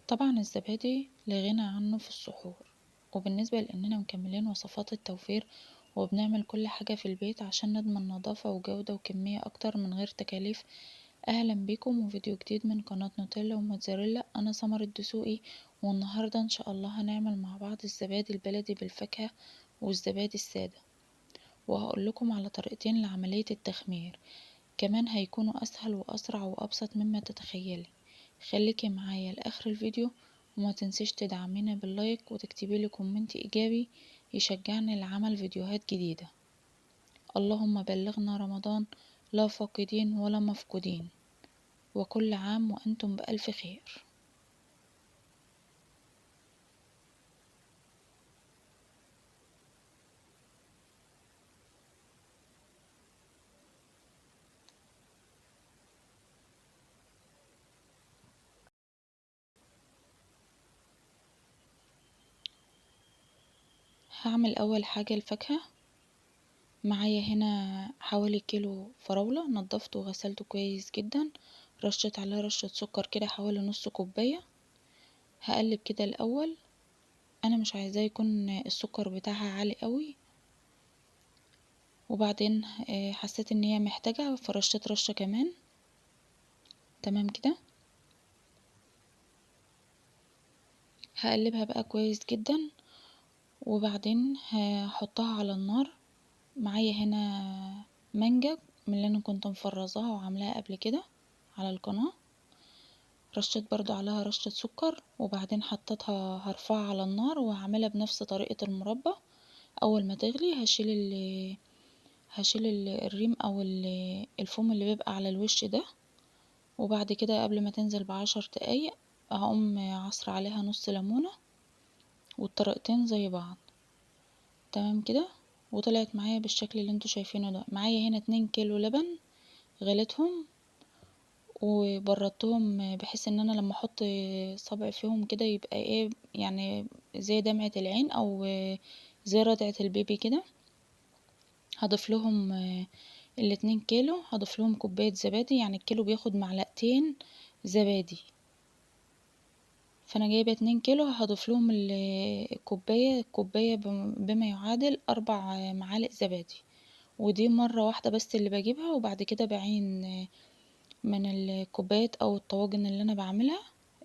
طبعا الزبادي لا غنى عنه في السحور، وبالنسبة لأننا مكملين وصفات التوفير وبنعمل كل حاجة في البيت عشان نضمن نظافة وجودة وكمية أكتر من غير تكاليف. أهلا بيكم وفيديو جديد من قناة نوتيلا وموتزاريلا. أنا سمر الدسوقي، والنهاردة إن شاء الله هنعمل مع بعض الزبادي البلدي بالفاكهة والزبادي السادة، وهقول لكم على طريقتين لعملية التخمير، كمان هيكونوا أسهل وأسرع وأبسط مما تتخيلي. خليكي معايا لآخر الفيديو، وما تنسيش تدعمينا باللايك وتكتبيلي كومنت إيجابي يشجعني لعمل فيديوهات جديدة. اللهم بلغنا رمضان لا فاقدين ولا مفقودين، وكل عام وأنتم بألف خير. هعمل أول حاجة الفاكهة. معايا هنا حوالي كيلو فراولة، نضفته وغسلته كويس جدا، رشت عليها رشة سكر كده حوالي نص كوباية. هقلب كده الأول، انا مش عايزاه يكون السكر بتاعها عالي قوي، وبعدين حسيت ان هي محتاجة فرشت رشة كمان. تمام كده، هقلبها بقى كويس جدا، وبعدين هحطها على النار. معايا هنا مانجا من اللي انا كنت مفرزاها وعاملاها قبل كده على القناة، رشيت برضو عليها رشة سكر، وبعدين حطيتها هرفعها على النار وهعملها بنفس طريقة المربى. اول ما تغلي هشيل الريم او الفوم اللي بيبقى على الوش ده، وبعد كده قبل ما تنزل ب10 دقايق هقوم عصر عليها نص ليمونة، والطريقتين زي بعض. تمام كده، وطلعت معايا بالشكل اللي انتوا شايفينه ده. معايا هنا 2 كيلو لبن غليتهم وبردتهم، بحيث ان انا لما احط صبع فيهم كده يبقى ايه يعني زي دمعة العين او زي رضعة البيبي كده. هضيف لهم ال2 كيلو، هضيف لهم كوباية زبادي، يعني الكيلو بياخد معلقتين زبادي، فانا جايبة 2 كيلو هضيف لهم الكوباية بما يعادل 4 معالق زبادي. ودي مرة واحدة بس اللي بجيبها، وبعد كده بعين من الكوبايات او الطواجن اللي انا بعملها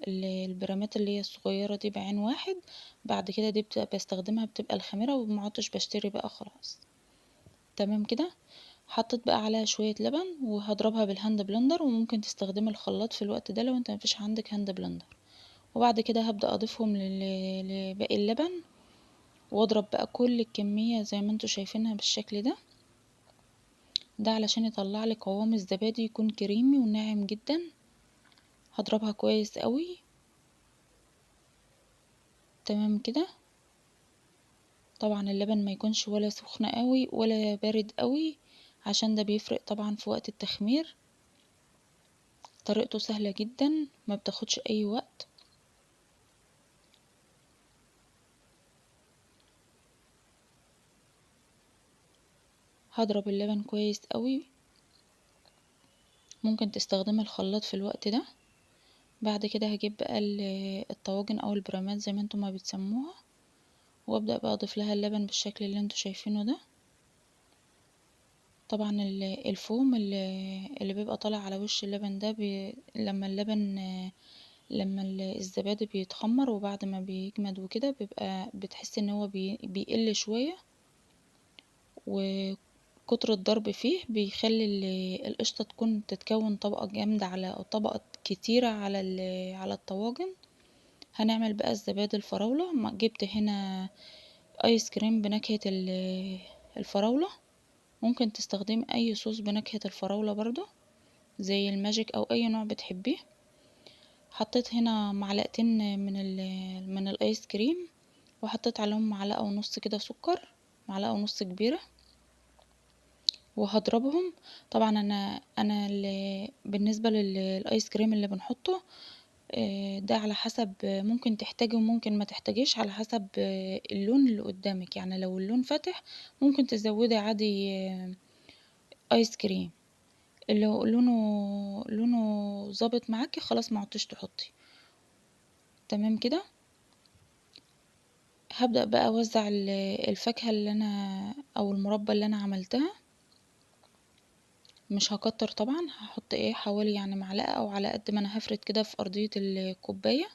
البرامات اللي هي الصغيرة دي بعين واحد. بعد كده دي بستخدمها بتبقى الخميرة ومعدتش بشتري بقى خلاص. تمام كده، حطيت بقى عليها شوية لبن وهضربها بالهاند بلندر، وممكن تستخدمي الخلاط في الوقت ده لو انت مفيش عندك هاند بلندر. وبعد كده هبدأ اضيفهم لباقي اللبن، واضرب بقى كل الكمية زي ما انتوا شايفينها بالشكل ده علشان يطلع لي قوام الزبادي يكون كريمي وناعم جدا. هضربها كويس قوي. تمام كده، طبعا اللبن ما يكونش ولا سخن قوي ولا بارد قوي، عشان ده بيفرق طبعا في وقت التخمير. طريقته سهلة جدا، ما بتاخدش اي وقت. هضرب اللبن كويس قوي، ممكن تستخدم الخلاط في الوقت ده. بعد كده هجيب بقى الطواجن او البرامات زي ما انتم ما بتسموها، وابدأ بقى اضيف لها اللبن بالشكل اللي انتوا شايفينه ده. طبعا الفوم اللي بيبقى طالع على وش اللبن ده لما اللبن لما الزبادي بيتخمر وبعد ما بيجمد وكده بيبقى بتحس ان هو بيقل شوية، وكتر الضرب فيه بيخلي القشطة تتكون طبقة جامدة على طبقة كتيرة على الطواجن. هنعمل بقى الزبادي الفراولة. جبت هنا ايس كريم بنكهة الفراولة، ممكن تستخدمي اي صوص بنكهة الفراولة برضو زي الماجيك او اي نوع بتحبيه. حطيت هنا معلقتين من الايس كريم، وحطيت عليهم معلقة ونص كده سكر، معلقة ونص كبيرة، وهضربهم. طبعا انا بالنسبة للايس كريم اللي بنحطه ده على حسب، ممكن تحتاجي وممكن ما تحتاجيش على حسب اللون اللي قدامك. يعني لو اللون فاتح ممكن تزودي عادي ايس كريم، اللي لونه ظابط معاكي خلاص ما عدتش تحطي. تمام كده. هبدأ بقى اوزع الفاكهة اللي انا او المربى اللي انا عملتها. مش هكتر طبعا، هحط حوالي يعني معلقة او على قد ما انا هفرد كده في ارضية الكوباية.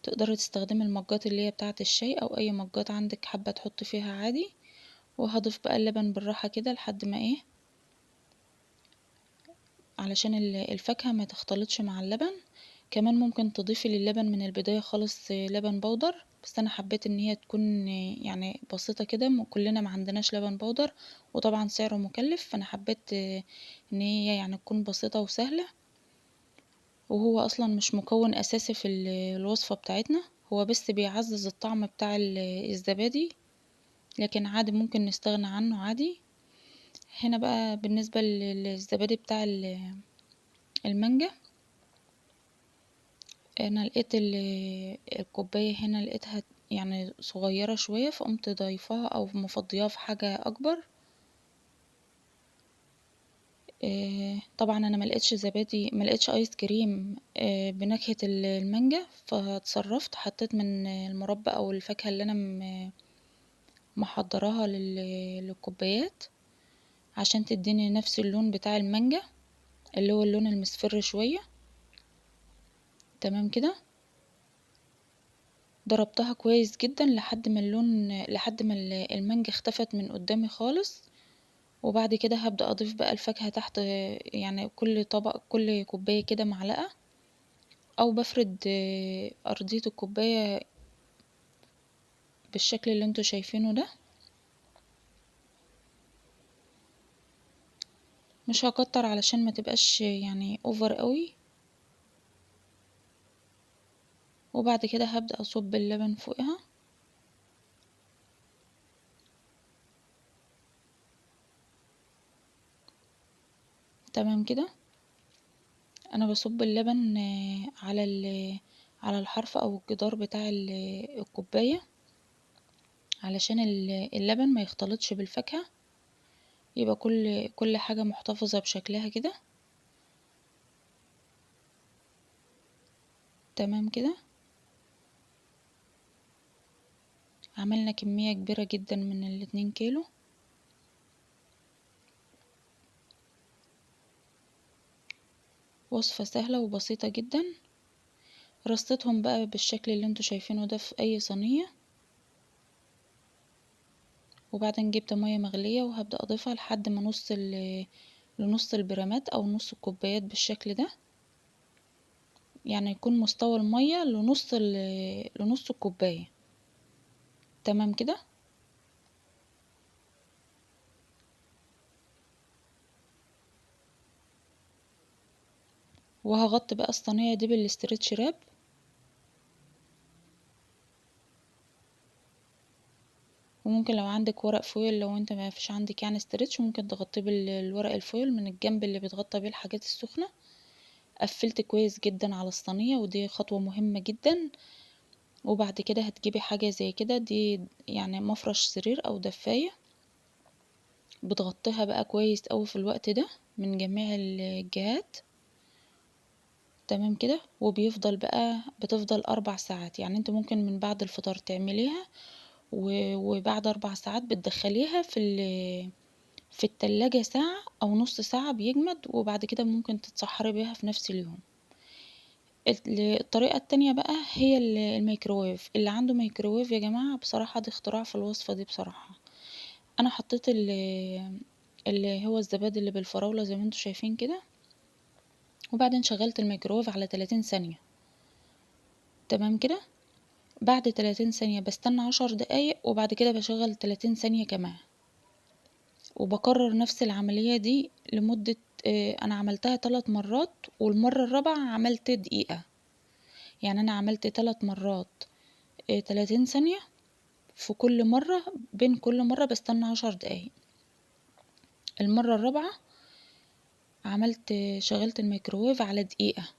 تقدري تستخدمي المجات اللي هي بتاعة الشاي او اي مجات عندك حابة تحط فيها عادي. وهضيف بقى اللبن بالراحة كده لحد ما علشان الفاكهة ما تختلطش مع اللبن. كمان ممكن تضيفي للبن من البداية خالص لبن بودر، بس انا حبيت ان هي تكون يعني بسيطة كده، كلنا ما عندناش لبن بودر، وطبعا سعره مكلف، فانا حبيت ان هي يعني تكون بسيطة وسهلة. وهو اصلا مش مكون اساسي في الوصفة بتاعتنا، هو بس بيعزز الطعم بتاع الزبادي، لكن عادي ممكن نستغنى عنه عادي. هنا بقى بالنسبة للزبادي بتاع المانجا، انا لقيت الكوباية هنا لقيتها يعني صغيرة شوية، فقمت ضايفاها او مفضياها في حاجة اكبر. طبعا انا ملقتش زبادي، ملقتش ايس كريم بنكهة المانجا، فاتصرفت حطيت من المربى او الفاكهة اللي انا محضراها للكوبايات، عشان تديني نفس اللون بتاع المانجا اللي هو اللون المصفر شوية. تمام كده. ضربتها كويس جدا لحد ما المانجا اختفت من قدامي خالص. وبعد كده هبدأ اضيف بقى الفاكهة تحت، يعني كل طبق كل كوباية كده معلقة، او بفرد ارضية الكوباية بالشكل اللي انتوا شايفينه ده. مش هكتر علشان ما تبقاش يعني اوفر قوي. وبعد كده هبدأ اصب اللبن فوقها. تمام كده. انا بصب اللبن على الحرف او الجدار بتاع الكوباية، علشان اللبن ما يختلطش بالفاكهة، يبقى كل حاجة محتفظة بشكلها كده. تمام كده. عملنا كمية كبيرة جدا من ال2 كيلو. وصفة سهلة وبسيطة جدا. رصيتهم بقى بالشكل اللي انتوا شايفينه ده في اي صينية، وبعدين جبت مية مغلية وهبدأ اضيفها لحد ما لنص البرامات او نص الكوبايات بالشكل ده، يعني يكون مستوى المية لنص الكوباية. تمام كده. وهغطي بقى الصينية دي بالاسترتش راب. وممكن لو عندك ورق فويل، لو انت ما فيش عندك يعني استرتش، ممكن تغطيه بالورق الفويل من الجنب اللي بتغطى بيه الحاجات السخنة. قفلت كويس جدا على الصينية، ودي خطوة مهمة جدا. وبعد كده هتجيبي حاجة زي كده، دي يعني مفرش سرير او دفاية، بتغطيها بقى كويس اوي في الوقت ده من جميع الجهات. تمام كده. بتفضل 4 ساعات، يعني انت ممكن من بعد الفطار تعمليها، وبعد 4 ساعات بتدخليها في التلاجة ساعة او نص ساعة بيجمد، وبعد كده ممكن تتسحري بيها في نفس اليوم. الطريقة التانية بقى هي الميكروويف. اللي عنده ميكروويف يا جماعة بصراحة دي اختراع في الوصفة دي بصراحة. انا حطيت اللي هو الزبادي اللي بالفراولة زي ما انتوا شايفين كده، وبعدين شغلت الميكروويف على 30 ثانية. تمام كده. بعد 30 ثانية بستنى 10 دقايق، وبعد كده بشغل 30 ثانية كمان، وبكرر نفس العملية دي لمدة انا عملتها 3 مرات، والمرة الرابعة عملت دقيقة. يعني انا عملت 3 مرات 30 ثانية في كل مرة، بين كل مرة بستنى 10 دقايق. المرة الرابعة شغلت الميكروويف على دقيقة.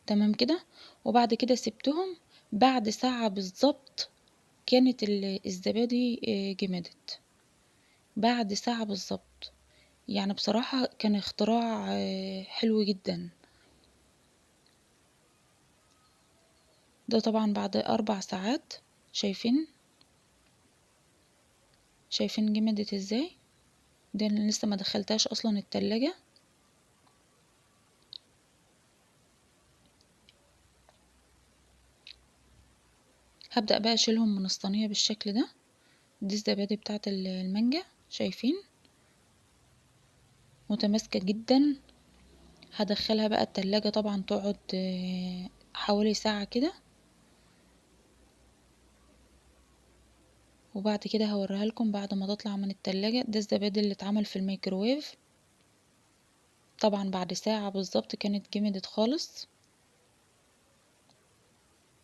تمام كده. وبعد كده سبتهم. بعد ساعة بالظبط كانت الزبادي جمدت. بعد ساعة بالظبط. يعني بصراحة كان اختراع حلو جدا. ده طبعا بعد 4 ساعات. شايفين جمدت ازاي؟ ده انا لسه ما دخلتهاش اصلا التلاجة. هبدأ بقى اشيلهم من الصينية بالشكل ده. دي الزبادي بتاعت المانجا، شايفين متماسكة جدا. هدخلها بقى التلاجة طبعا تقعد حوالي ساعة كده، وبعد كده هوريها لكم بعد ما تطلع من التلاجة. ده الزبادي اللي اتعمل في الميكروويف، طبعا بعد ساعة بالظبط كانت جمدت خالص.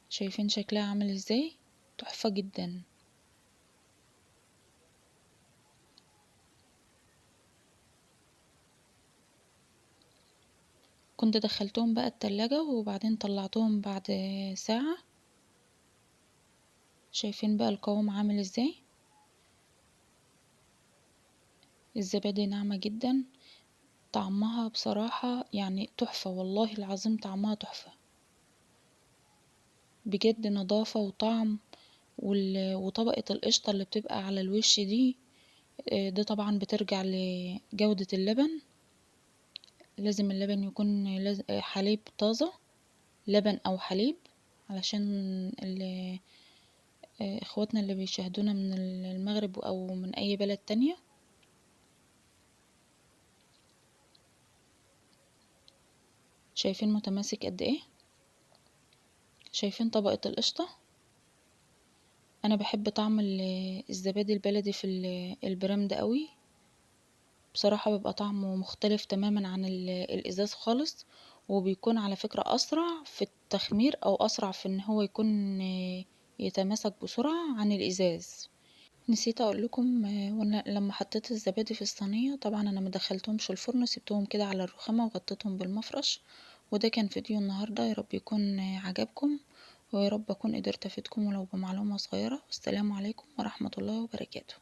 شايفين شكلها عامل ازاي؟ تحفة جدا. كنت دخلتهم بقى التلاجة وبعدين طلعتهم بعد ساعة. شايفين بقى القوام عامل ازاي؟ الزبادي ناعمة جدا، طعمها بصراحة يعني تحفة، والله العظيم طعمها تحفة بجد، نظافة وطعم. وطبقة القشطة اللي بتبقى على الوش دي، ده طبعا بترجع لجودة اللبن. لازم اللبن يكون حليب طازة، لبن او حليب، علشان اخواتنا اللي بيشاهدونا من المغرب او من اي بلد تانية. شايفين متماسك قد ايه؟ شايفين طبقة القشطة؟ انا بحب طعم الزبادي البلدي في البرام ده قوي بصراحة، بيبقى طعمه مختلف تماما عن الازاز خالص، وبيكون على فكرة اسرع في التخمير او اسرع في ان هو يكون يتماسك بسرعة عن الازاز. نسيت اقول لكم، وانا لما حطيت الزبادي في الصينية طبعا انا مدخلتهمش الفرن، سبتهم كده على الرخامة وغطيتهم بالمفرش. وده كان فيديو النهاردة، يا رب يكون عجبكم، ويا رب اكون قدرت افيدكم ولو بمعلومة صغيرة. والسلام عليكم ورحمة الله وبركاته.